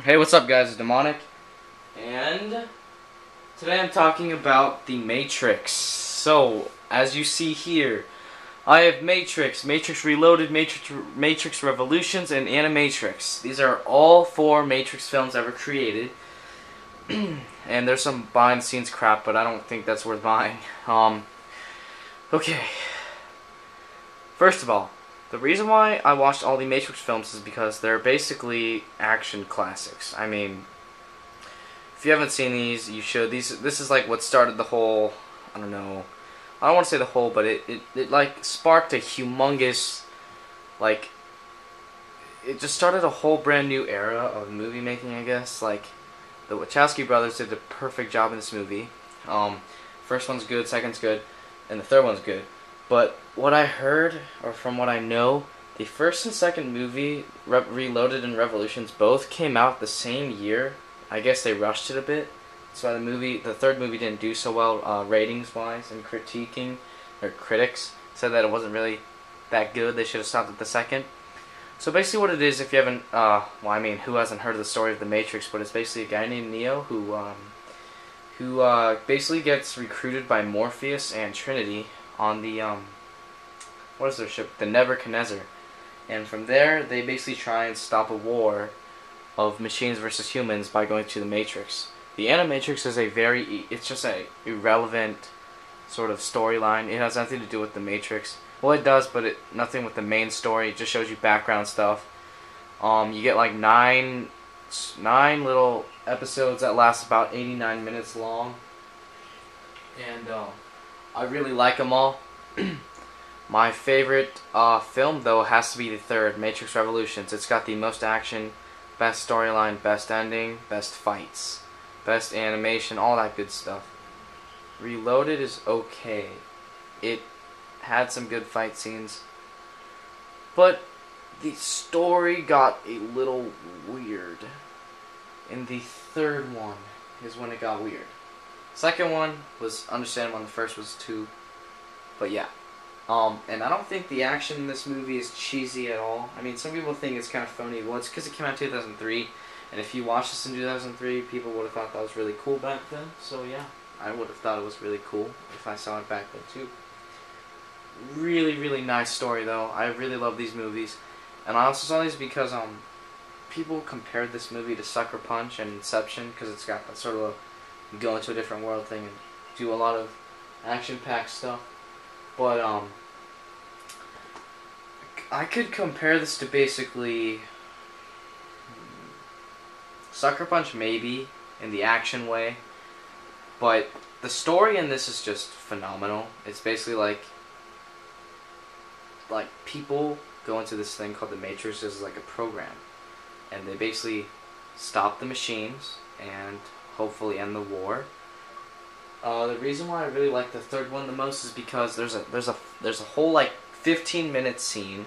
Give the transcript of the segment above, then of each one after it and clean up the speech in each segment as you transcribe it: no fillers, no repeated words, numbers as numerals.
Hey, what's up, guys? It's Demonic, and today I'm talking about the Matrix. So, as you see here, I have Matrix, Matrix Reloaded, Matrix Revolutions, and Animatrix. These are all four Matrix films ever created, and there's some behind-the-scenes crap, but I don't think that's worth buying. Okay. First of all, the reason why I watched all the Matrix films is because they're basically action classics. I mean, if you haven't seen these, you should. This is like what started the whole. I don't know. I don't want to say the whole, but it like sparked a humongous, like, it just started a whole brand new era of movie making. I guess like the Wachowski brothers did a perfect job in this movie. First one's good, second's good, and the third one's good. But what I heard, or from what I know, the first and second movie, Reloaded and Revolutions, both came out the same year. I guess they rushed it a bit. That's why the third movie didn't do so well ratings-wise, and critics said that it wasn't really that good. They should have stopped at the second. So basically what it is, if you haven't, who hasn't heard of the story of The Matrix, but it's basically a guy named Neo who basically gets recruited by Morpheus and Trinity on the, what is their ship? The Nebuchadnezzar. And from there, they basically try and stop a war of machines versus humans by going to the Matrix. The Animatrix is it's just a irrelevant sort of storyline. It has nothing to do with the Matrix. Well, it does, but nothing with the main story. It just shows you background stuff. You get like nine little episodes that last about 89 minutes long. And, I really like them all. My favorite film, though, has to be the third, Matrix Revolutions. It's got the most action, best storyline, best ending, best fights, best animation, all that good stuff. Reloaded is okay. It had some good fight scenes, but the story got a little weird. In the third one is when it got weird. Second one was understandable, and the first was too. But yeah. And I don't think the action in this movie is cheesy at all. I mean, some people think it's kind of phony. Well, it's because it came out in 2003, and if you watched this in 2003, people would have thought that was really cool back then. So yeah, I would have thought it was really cool if I saw it back then too. Really, really nice story though. I really love these movies, and I also saw these because people compared this movie to Sucker Punch and Inception because it's got that sort of go into a different world thing and do a lot of action-packed stuff. But I could compare this to basically Sucker Punch, maybe in the action way, but the story in this is just phenomenal. It's basically like people go into this thing called the Matrix as like a program, and they basically stop the machines and hopefully end the war. The reason why I really like the third one the most is because there's a whole like 15-minute scene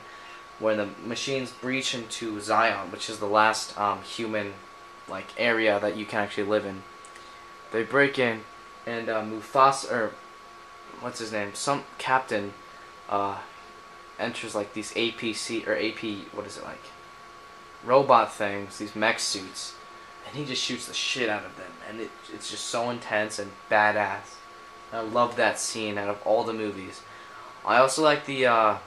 where the machines breach into Zion, which is the last human like area that you can actually live in. They break in, and Mufasa, or what's his name, some captain enters like these APC or AP, what is it, like robot things, these mech suits. And he just shoots the shit out of them, and it's just so intense and badass. And I love that scene out of all the movies. I also like the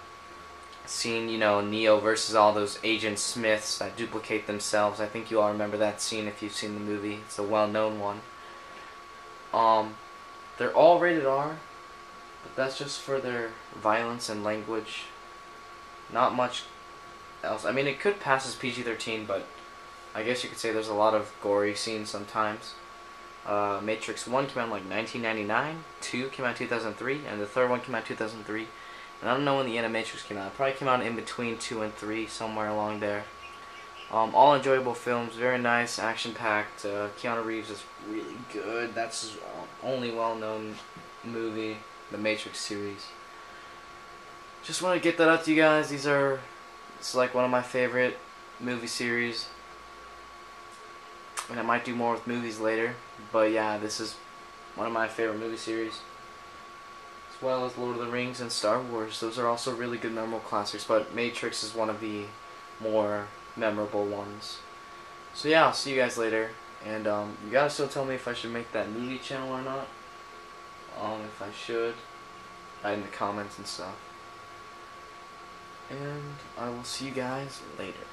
scene, Neo versus all those Agent Smiths that duplicate themselves. I think you all remember that scene if you've seen the movie. It's a well-known one. They're all rated R, but that's just for their violence and language. Not much else. I mean, it could pass as PG-13, but I guess you could say there's a lot of gory scenes sometimes. Matrix 1 came out in like 1999, 2 came out in 2003, and the third one came out in 2003. And I don't know when the Animatrix came out. It probably came out in between 2 and 3, somewhere along there. All enjoyable films, very nice, action-packed. Keanu Reeves is really good. That's his only well-known movie, the Matrix series. Just want to get that out to you guys. It's like one of my favorite movie series. And I might do more with movies later, but yeah, this is one of my favorite movie series, as well as Lord of the Rings and Star Wars. Those are also really good, memorable classics, but Matrix is one of the more memorable ones. So yeah, I'll see you guys later. And you gotta still tell me if I should make that media channel or not. If I should, write in the comments and stuff. And I will see you guys later.